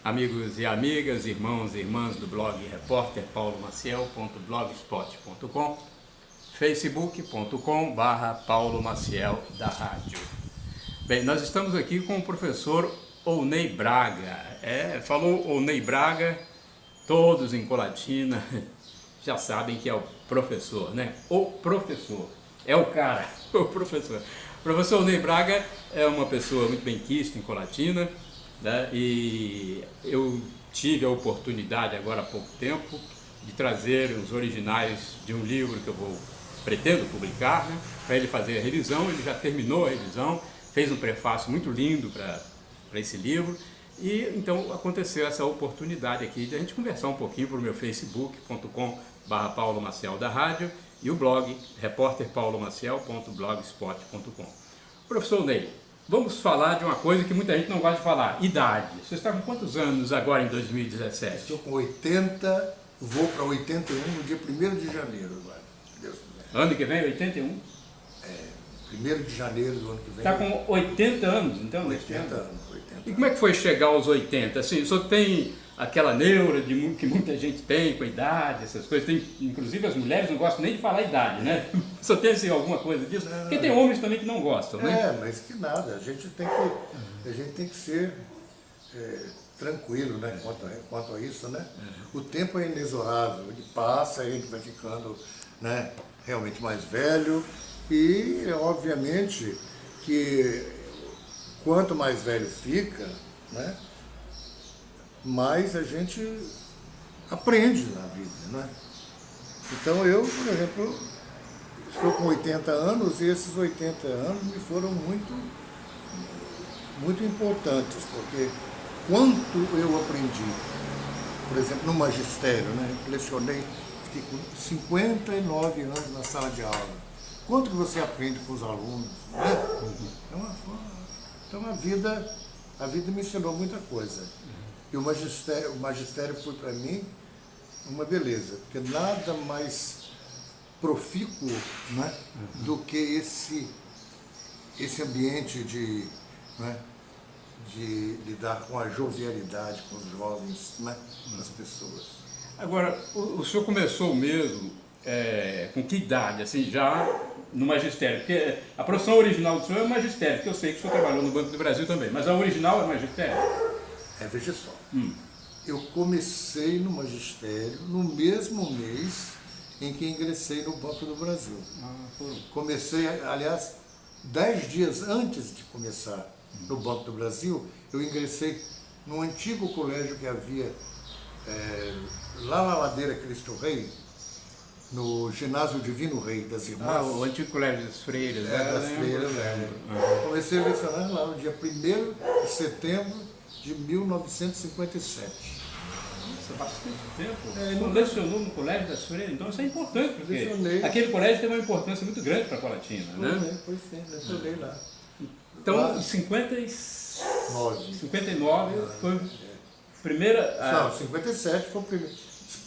amigos e amigas, irmãos e irmãs do blog repórter paulomaciel.blogspot.com, facebook.com/Paulo Maciel da Rádio. Bem, nós estamos aqui com o professor Ouney Braga. Falou Ouney Braga, todos em Colatina já sabem que é o professor, né? O professor, é o cara, o professor. O professor Ouney Braga é uma pessoa muito benquista em Colatina, né? E eu tive a oportunidade agora há pouco tempo de trazer os originais de um livro que pretendo publicar, né? Para ele fazer a revisão. Ele já terminou a revisão, fez um prefácio muito lindo para esse livro. E então aconteceu essa oportunidade aqui de a gente conversar um pouquinho por meu facebook.com/Paulo Maciel da Rádio e o blog repórterpaulomaciel.blogspot.com. Professor Ney, vamos falar de uma coisa que muita gente não gosta de falar: idade. Você está com quantos anos agora em 2017? Estou com 80, vou para 81 no dia 1º de janeiro agora, se Deus quiser. Ano que vem, 81? 1º de janeiro do ano que vem. Está com 80 anos, então? 80 anos. E como é que foi chegar aos 80? Assim, o senhor tem aquela neura que muita gente tem com a idade, essas coisas? Inclusive as mulheres não gostam nem de falar idade, né? O senhor tem assim, alguma coisa disso? Porque tem homens também que não gostam, né? Mas que nada, a gente tem que ser tranquilo, né, quanto a isso, né? O tempo é inexorável, ele passa, a gente vai ficando, né, realmente mais velho e obviamente que quanto mais velho fica, né, mais a gente aprende na vida, né? Então eu, por exemplo, estou com 80 anos e esses 80 anos me foram muito importantes, porque quanto eu aprendi, por exemplo, no magistério, né? Eu lecionei, fiquei com 59 anos na sala de aula. Quanto que você aprende com os alunos, né? Então a vida me ensinou muita coisa. E o magistério foi para mim uma beleza, porque nada mais profícuo, né, do que esse ambiente de lidar com a jovialidade, com os jovens, né, as pessoas. Agora, o senhor começou mesmo com que idade, assim, já no magistério? Porque a profissão original do senhor é o magistério, porque eu sei que o senhor trabalhou no Banco do Brasil também, mas a original é o magistério? Veja só, eu comecei no magistério no mesmo mês em que ingressei no Banco do Brasil. Comecei, aliás, 10 dias antes de começar no Banco do Brasil, eu ingressei num antigo colégio que havia lá na Ladeira Cristo Rei, no Ginásio Divino Rei das Irmãs. O antigo colégio das freiras, né? Das freiras, Comecei a lecionar lá no dia 1º de setembro de 1957. Nossa, bastante tempo. Não lecionou no colégio das freiras, então isso é importante, porque lecionei. Aquele colégio tem uma importância muito grande para a Colatina, né? Pois sim, lecionei lá. Então, em 59 foi a primeira... Não, 57 foi o primeiro.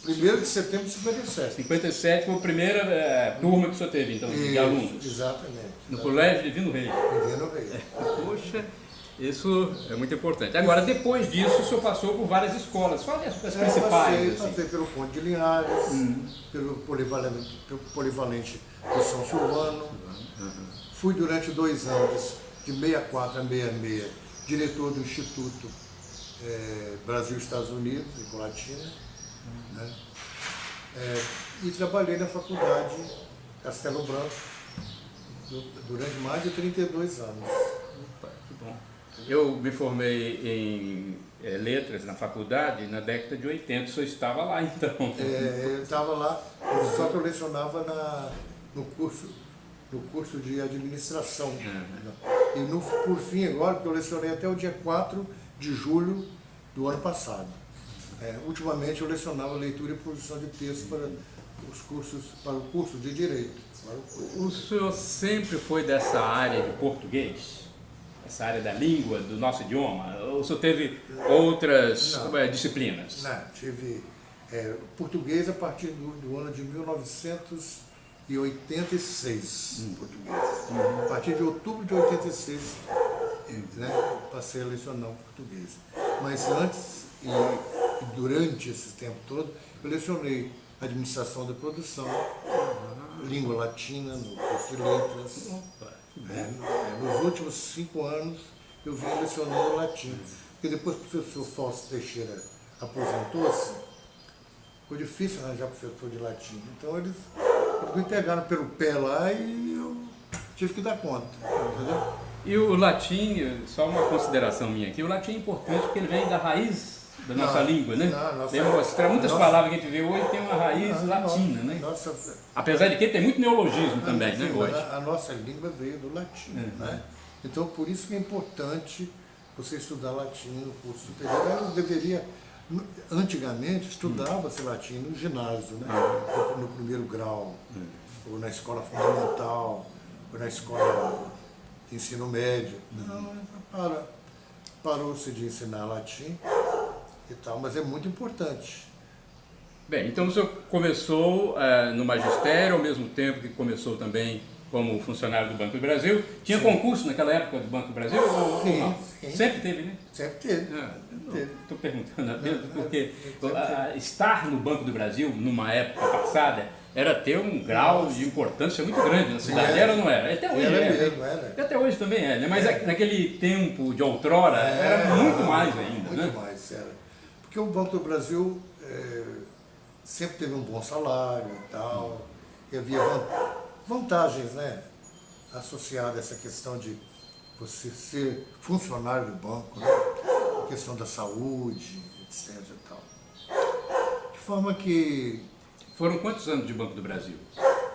1º de setembro de 57. 57 foi a primeira turma que o senhor teve, então, de alunos. Exatamente. No Colégio Divino Rei. Divino Rei. Poxa, isso é muito importante. Agora, depois disso, o senhor passou por várias escolas. Quais as principais? Passei pelo Conde de Linhares, pelo polivalente do São Silvano. Fui durante 2 anos, de 64 a 66, diretor do Instituto Brasil-Estados Unidos, em Colatina. Né? E trabalhei na faculdade Castelo Branco durante mais de 32 anos. Que bom. Eu me formei em letras na faculdade na década de 80, o senhor estava lá então? Eu estava lá, só que eu lecionava no curso de administração. E por fim agora, porque eu lecionei até o dia 4 de julho do ano passado. Ultimamente eu lecionava leitura e produção de texto para o curso de Direito. O senhor sempre foi dessa área de português? Essa área da língua, do nosso idioma? Ou o senhor teve outras disciplinas? Não, tive português a partir do ano de 1986. Português. A partir de outubro de 86, passei a lecionar o português. Mas antes E durante esse tempo todo, eu lecionei administração da produção, língua latina, no curso de letras. Nos últimos 5 anos, eu vim lecionando latim. Porque depois que o professor Fausto Teixeira aposentou-se, ficou difícil arranjar professor de latim. Então eles me pegaram pelo pé lá e eu tive que dar conta, entendeu? E o latim, só uma consideração minha aqui, o latim é importante porque ele vem da raiz da nossa língua, né? Muitas palavras que a gente vê hoje tem uma raiz latina, né? Apesar de que tem muito neologismo também, né, hoje. A nossa língua veio do latim, né? Então, por isso que é importante você estudar latim no curso superior. Ela deveria, antigamente, estudava-se latim no ginásio, né? No primeiro grau, ou na escola fundamental, ou na escola de ensino médio. Não, parou-se de ensinar latim e tal, mas é muito importante. Bem, então o senhor começou no magistério, ao mesmo tempo que começou também como funcionário do Banco do Brasil. Tinha concurso naquela época do Banco do Brasil? Sim. Sempre teve, né? Sempre teve. Estou perguntando apenas porque estar no Banco do Brasil, numa época passada, era ter um grau de importância muito grande na cidade. Era ou não era? Até hoje era. E até hoje também é, né? Mas naquele tempo de outrora era muito mais ainda, muito né? Mais, era. Porque o Banco do Brasil sempre teve um bom salário e tal, e havia vantagens, né, associadas a essa questão de você ser funcionário do banco, né? A questão da saúde, etc. E tal. De forma que... Foram quantos anos de Banco do Brasil?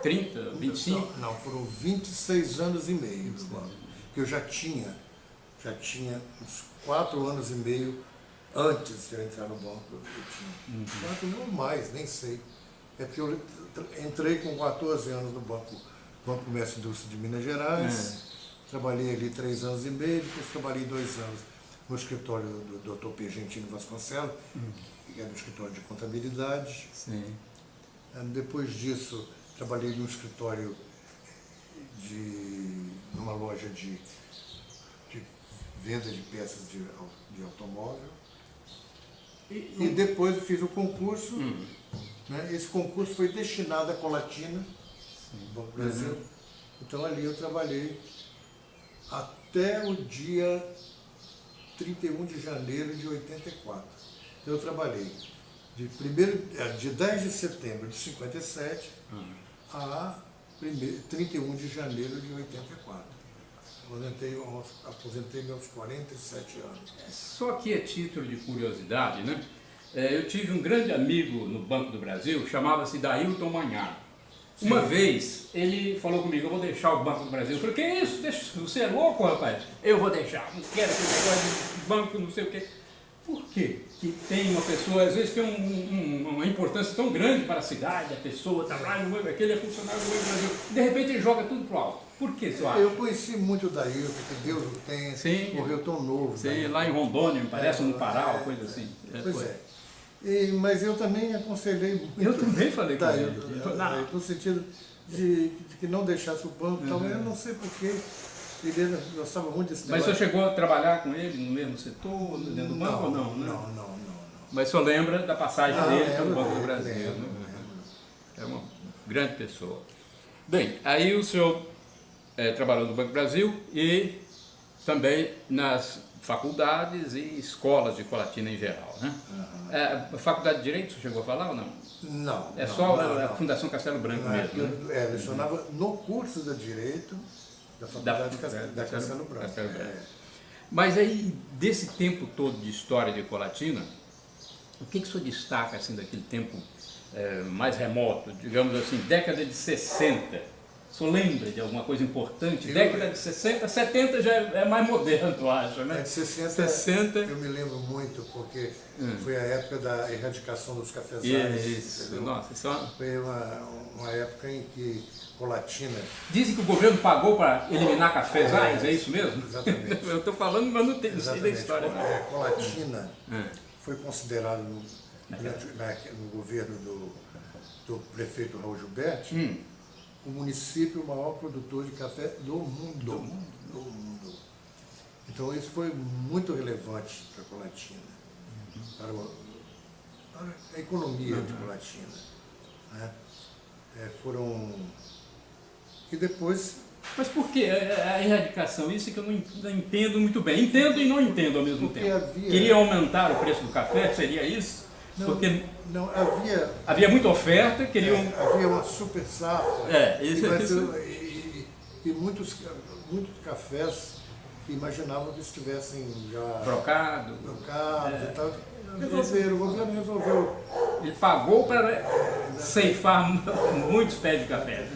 30, 25? Não, foram 26 anos e meio do banco. Que eu já tinha uns 4 anos e meio antes de eu entrar no banco. Eu tinha 4 anos ou mais, nem sei. É porque eu entrei com 14 anos no Banco Comércio e Indústria de Minas Gerais, trabalhei ali 3 anos e meio, depois trabalhei 2 anos no escritório do Dr. Piergentino Vasconcelos, que era um escritório de contabilidade. Sim. Depois disso, trabalhei num escritório numa loja de venda de peças de automóvel. E depois eu fiz o concurso. Né? Esse concurso foi destinado à Colatina, no Banco do Brasil. Então ali eu trabalhei até o dia 31 de janeiro de 84. Então eu trabalhei de 10 de setembro de 57 a 31 de janeiro de 84. Aposentei meus 47 anos. Só que a título de curiosidade, né? Eu tive um grande amigo no Banco do Brasil, chamava-se Dailton Manharo. Uma vez, ele falou comigo, eu vou deixar o Banco do Brasil. Eu falei, que isso? Você é louco, rapaz? Eu vou deixar, não quero esse negócio de banco, não sei o quê. Por quê? Que tem uma pessoa, às vezes tem uma importância tão grande para a cidade, a pessoa está lá, aquele é funcionário do Banco do Brasil, de repente ele joga tudo pro alto. Por que, você acha? Eu conheci muito o Dailton, que Deus o tenha, morreu tão novo. Sim, lá em Rondônia, me parece, no Pará, uma coisa assim. Pois é. Mas eu também aconselhei muito. Eu também falei com ele. No sentido de que não deixasse o banco, talvez eu não sei porquê. Ele gostava muito desse negócio. Mas o senhor chegou a trabalhar com ele no mesmo setor, dentro do banco ou não? Não. Mas o senhor lembra da passagem dele pelo Banco do Brasil? É uma grande pessoa. Bem, aí o senhor trabalhou no Banco do Brasil e também nas faculdades e escolas de Colatina em geral, né? A Faculdade de Direito, você chegou a falar ou não? Não. É só a Fundação Castelo Branco mesmo, né? Eu lecionava no curso de Direito da Faculdade da Castelo Branco. Mas aí, desse tempo todo de história de Colatina, o que o senhor destaca assim, daquele tempo mais remoto, digamos assim, década de 60? O senhor lembra de alguma coisa importante? Década de 60, 70 já é mais moderno, eu acho, né? De 60 eu me lembro muito, porque foi a época da erradicação dos cafezais. Isso, nossa, isso foi uma época em que Colatina... Dizem que o governo pagou para eliminar cafezais, é isso mesmo? Exatamente. Eu estou falando, mas não sei da história. Colatina foi considerado no governo do prefeito Raul Gilberti o município maior produtor de café do mundo. Então isso foi muito relevante para Colatina. para a economia de Colatina. Né? Foram... E depois... Mas por que a erradicação? Isso é que eu não entendo muito bem. Entendo e não entendo ao mesmo tempo. Queria aumentar o preço do café, seria isso? Porque não havia muita oferta, queriam... havia uma super safra. E muitos cafés que imaginavam que estivessem já... Trocado e tal. O governo resolveu. Ele pagou para ceifar muitos pés de café.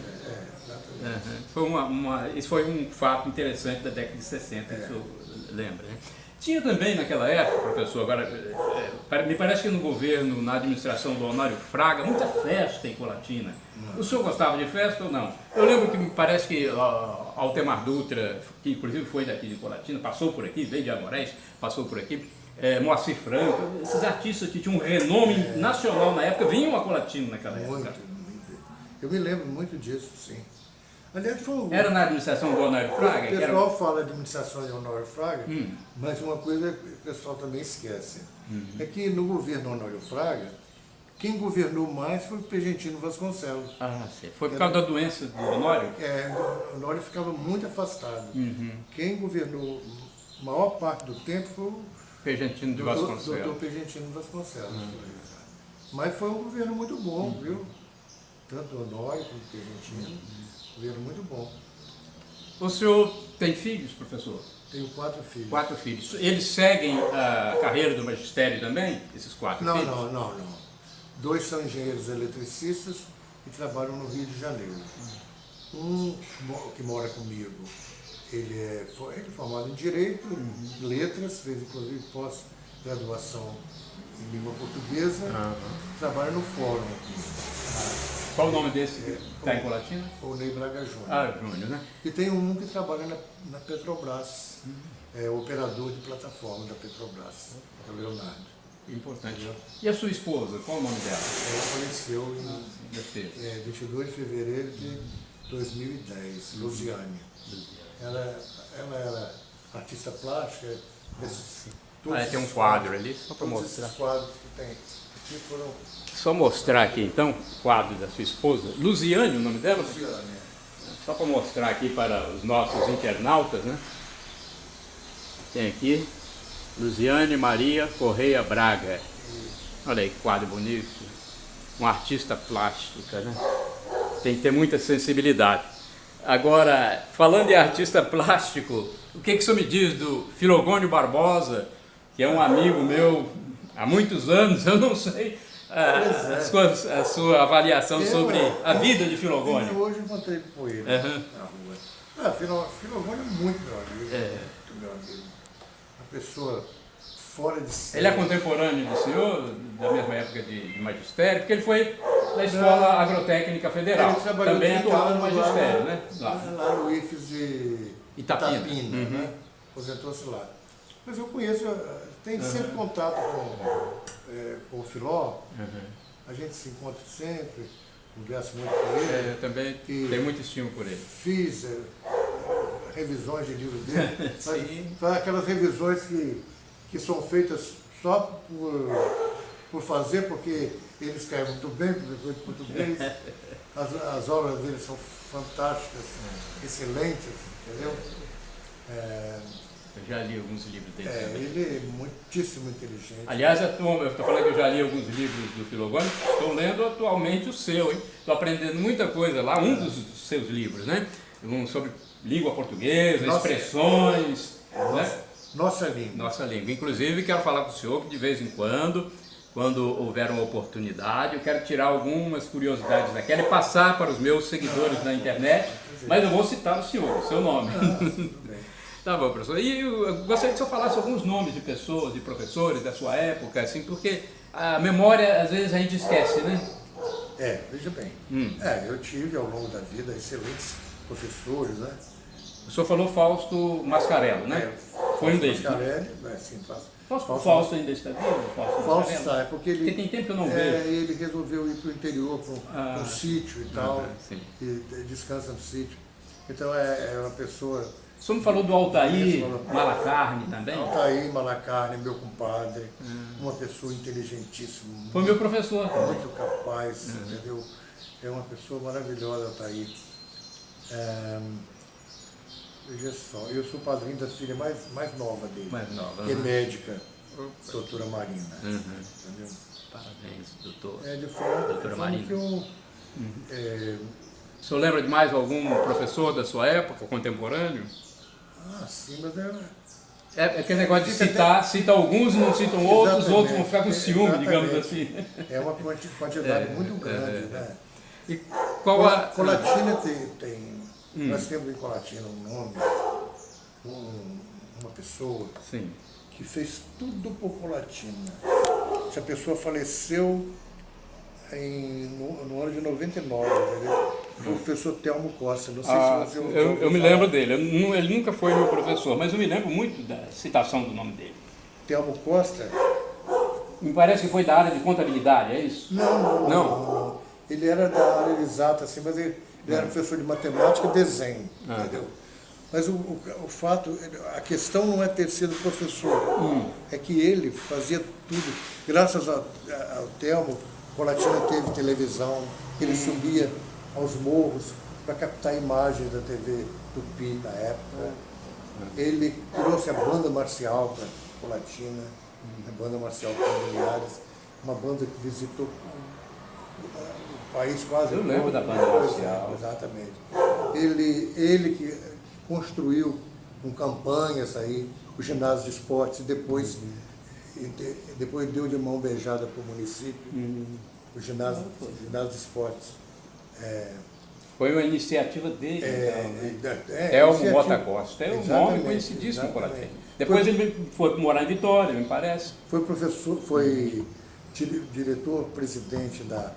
Isso foi um fato interessante da década de 60, que o senhor lembra. Né? Tinha também naquela época, professor, agora, me parece que no governo, na administração do Honório Fraga, muita festa em Colatina. O senhor gostava de festa ou não? Eu lembro que me parece que Altemar Dutra, que inclusive foi daqui de Colatina, passou por aqui, veio de Amoréis, passou por aqui, Moacir Franco, esses artistas que tinham um renome nacional na época, vinham a Colatina naquela época. Eu me lembro muito disso, sim. Aliás, era na administração do Honório Fraga? O pessoal fala de administração de Honório Fraga, mas uma coisa que o pessoal também esquece. É que no governo Honório Fraga, quem governou mais foi o Pergentino Vasconcelos. Sim. Foi por causa da doença do Honório? O Honório ficava muito afastado. Quem governou a maior parte do tempo foi o Pergentino de Vasconcelos. Doutor Pergentino Vasconcelos. Mas foi um governo muito bom, viu? Tanto o Honório como o Pergentino. Governo muito bom. O senhor tem filhos, professor? Tenho 4 filhos. 4 filhos. Eles seguem a carreira do magistério também, esses 4 filhos? Não. 2 são engenheiros eletricistas e trabalham no Rio de Janeiro. Um que mora comigo, ele é formado em Direito, Letras, fez inclusive pós-graduação em língua portuguesa, trabalha no Fórum aqui. Qual o nome desse que está em Colatina? O Ney Braga Júnior. Júnior, né? E tem um que trabalha na Petrobras, é operador de plataforma da Petrobras, é o Leonardo. Importante. E a sua esposa, qual o nome dela? Ela faleceu em 22 de fevereiro de 2010, Luziane. Ela era artista plástica. Tem um quadro ali, só para mostrar. Esses quadros que tem aqui foram... Só mostrar aqui então o quadro da sua esposa. Luziane, o nome dela? Luziane. Só para mostrar aqui para os nossos internautas, né? Tem aqui Luziane Maria Correia Braga. Olha aí que quadro bonito. Uma artista plástica, né? Tem que ter muita sensibilidade. Agora, falando em artista plástico, o que o senhor me diz do Filogônio Barbosa, que é um amigo meu há muitos anos? Eu não sei a sua avaliação sobre a vida de Filogônio. Hoje eu encontrei com ele na rua. Filogônio é muito meu amigo. Muito meu amigo. Uma pessoa fora de si. Ele é contemporâneo do senhor, da mesma época de magistério, porque ele foi da Escola Agrotécnica Federal. Também atuava no magistério, né? Lá no IFES de Itapina, né? Aposentou-se lá. Mas eu conheço, tenho sempre contato com o Filó, a gente se encontra sempre, converso muito com ele. Eu também tenho muito estímulo por ele. Fiz revisões de livros dele, faz aquelas revisões que são feitas só por fazer, porque ele escreve muito bem, professor de português, as obras dele são fantásticas, excelentes, entendeu? Eu já li alguns livros dele também. Ele é muitíssimo inteligente. Aliás, eu estou falando que eu já li alguns livros do Filogônio, estou lendo atualmente o seu, hein? Estou aprendendo muita coisa lá, um dos seus livros, né? Um sobre língua portuguesa, expressões. Nossa língua. Nossa língua. Inclusive, quero falar com o senhor que de vez em quando houver uma oportunidade, eu quero tirar algumas curiosidades daquela e passar para os meus seguidores na internet, mas eu vou citar o senhor, o seu nome. Tá bom, professor. E eu gostaria que o senhor falasse alguns nomes de pessoas, de professores da sua época, assim, porque a memória, às vezes, a gente esquece, né? Veja bem. Eu tive ao longo da vida excelentes professores, né? O senhor falou Fausto Mascarello, né? Foi um deles. Mascarelli, sim, Fausto ainda está vivo? Fausto está, porque tem tempo que eu não vejo. Ele resolveu ir para o interior, para um sítio e tal, sim. e descansa no sítio. Então é uma pessoa O senhor me falou do Altair Malacarne também? Altair Malacarne, meu compadre, uma pessoa inteligentíssima. Foi meu professor. Muito capaz, entendeu? É uma pessoa maravilhosa, Altair. Veja só, eu sou padrinho da filha mais nova dele, Mais nova. que é médica, doutora Marina. Entendeu? Parabéns, doutor. De fato, Doutora Marina. que eu, O senhor lembra de mais algum professor da sua época, contemporâneo? sim, mas é... É aquele negócio de citar, cita alguns e não citam outros, os outros vão ficar com ciúme, digamos assim. É uma quantidade muito grande, né? E qual a... Colatina tem nós temos em Colatina um nome, uma pessoa Sim. que fez tudo por Colatina. Essa pessoa faleceu no ano de 99, entendeu? O professor Telmo Costa, não sei se você eu me lembro dele, ele nunca foi meu professor, mas eu me lembro muito da citação do nome dele. Telmo Costa? Me parece que foi da área de contabilidade, é isso? Não. Ele era da área exata, assim, mas ele era professor de matemática e desenho, entendeu? Mas o fato, a questão não é ter sido professor, é que ele fazia tudo. Graças ao Telmo, Colatina teve televisão, ele subia aos morros para captar imagens da TV Tupi na época. Ele trouxe a banda marcial para Colatina, a banda marcial Familiares, uma banda que visitou o país quase. Eu lembro da banda marcial. Exatamente. Ele que construiu com campanhas aí o ginásio de esportes e depois deu de mão beijada para o município, o ginásio de esportes. Foi uma iniciativa dele, Telmo Mota Costa, é um nome conhecidíssimo em Colatina. Depois ele foi morar em Vitória, me parece. Foi professor, foi diretor-presidente da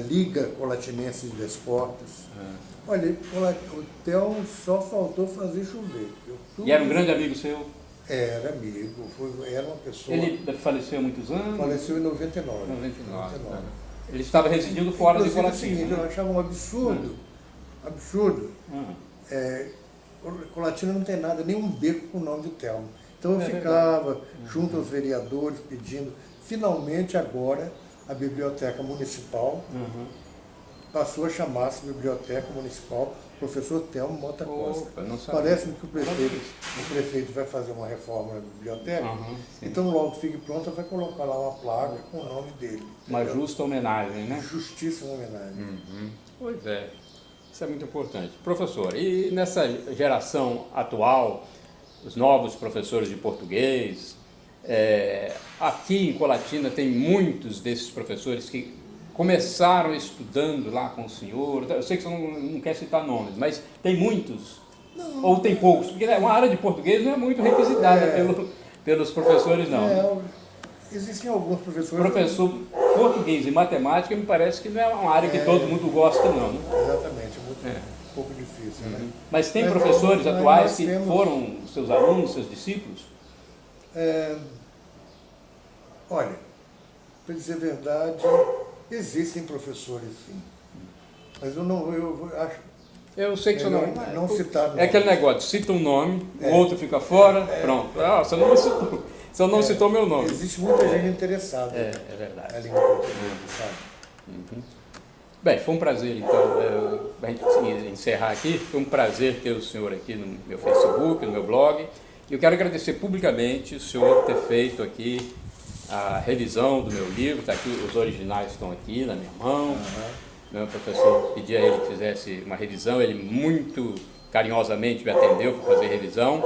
Liga Colatinense de Desportos. Olha, o Telmo só faltou fazer chover. E era um grande amigo seu? Era amigo, era uma pessoa... Ele faleceu há muitos anos? Faleceu em 99. Ele estava residindo fora de Colatina. É o seguinte, eu achava um absurdo. Colatina não tem nada, nem um beco com o nome de Telmo. Então eu ficava junto aos vereadores pedindo, finalmente agora a Biblioteca Municipal passou a chamar-se Biblioteca Municipal Professor Telmo Mota Costa. Parece-me que o prefeito vai fazer uma reforma na biblioteca, então logo fique pronta, vai colocar lá uma placa com o nome dele. Uma justa homenagem, né? Justíssima homenagem. Pois é, isso é muito importante. Professor, e nessa geração atual, os novos professores de português, aqui em Colatina tem muitos desses professores que começaram estudando lá com o senhor. Eu sei que você não quer citar nomes, mas tem muitos? Não, ou tem poucos? Porque uma área de português não é muito requisitada pelos professores, não. Existem alguns professores... Professor português e matemática me parece que não é uma área que todo mundo gosta, não. Né? Exatamente, um pouco difícil. Né? Mas tem professores atuais que foram seus alunos, seus discípulos? Olha, para dizer a verdade, existem professores sim, mas eu acho... Eu sei que você não citar. É aquele negócio, cita um nome, o outro fica fora, pronto. Você não me citou. Você não citou meu nome. Existe muita gente interessada. É verdade. Na língua portuguesa, sabe? Bem, foi um prazer, então, a gente encerrar aqui. Foi um prazer ter o senhor aqui no meu Facebook, no meu blog. E eu quero agradecer publicamente o senhor ter feito aqui a revisão do meu livro. Tá aqui, os originais estão aqui na minha mão. Meu professor pediu a ele que fizesse uma revisão. Ele muito carinhosamente me atendeu para fazer revisão.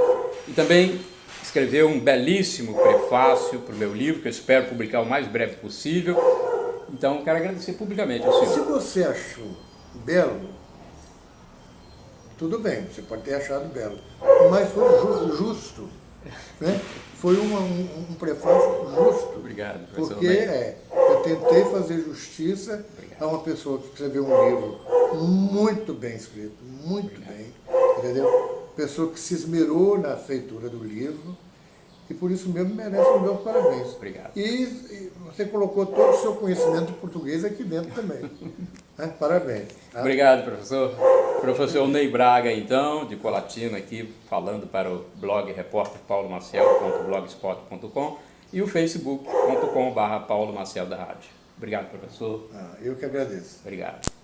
E também escreveu um belíssimo prefácio para o meu livro, que eu espero publicar o mais breve possível. Então, quero agradecer publicamente ao senhor. Se você achou belo, tudo bem, você pode ter achado belo, mas foi justo, né? Foi um prefácio justo. Obrigado, professor. Porque eu tentei fazer justiça a uma pessoa que escreveu um livro muito bem escrito, muito bem, entendeu? Pessoa que se esmerou na feitura do livro e por isso mesmo merece os meus parabéns. Obrigado. E você colocou todo o seu conhecimento de português aqui dentro também. Parabéns. Tá? Obrigado, professor. Professor Ney Braga, então, de Colatina, aqui falando para o blog repórterpaulomaciel.blogspot.com e o facebook.com/Paulo Maciel da Rádio. Obrigado, professor. Eu que agradeço. Obrigado.